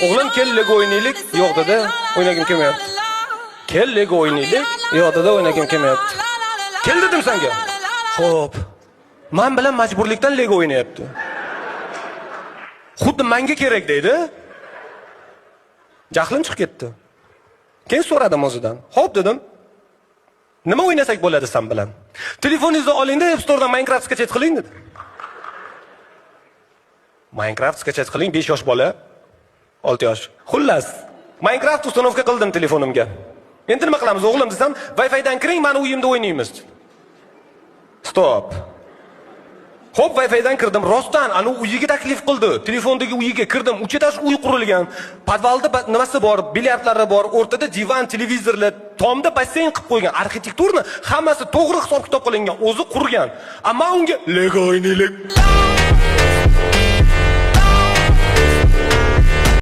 O'g'lim kel Lego o'ynaylik. Yo'q dedi, o'ynagim kelmayapti. Kel Lego o'ynaylik. Yo'q dedi, o'ynagim kelmayapti. Kel dedim senga. Xo'p. Men bilan majburlikdan Lego o'ynayapti. Xuddi menga kerak deydi. Jahlim chiqib ketdi. Keyin so'radim o'zidan. Xo'p dedim. Nima o'ynasak bo'ladi sen bilan? Telefoningizni oling-da, App Store'dan Minecraft sketch qiling dedi. Minecraft sketch qiling, 5 yosh bola, 6 yosh. Xullas, Minecraft ustanovka qildim telefonimga. Endi nima qilamiz o'g'lim desam, Wi-Fi dan kiring, meni uyimda o'ynaymiz. Stop. Xo'p, Wi-Fi dan kirdim. Rostdan ana uyiga taklif qildi. Telefondagi uyiga kirdim. Uchidash uy qurilgan. Podvalda nimasi bor? Bilyardlari bor. O'rtada divan, televizorlar, tomda basseyn qilib qo'ygan. Arxitekturni hammasi to'g'ri hisob-kitob qilingan. O'zi qurgan. Ammo unga Lego o'ynaylik.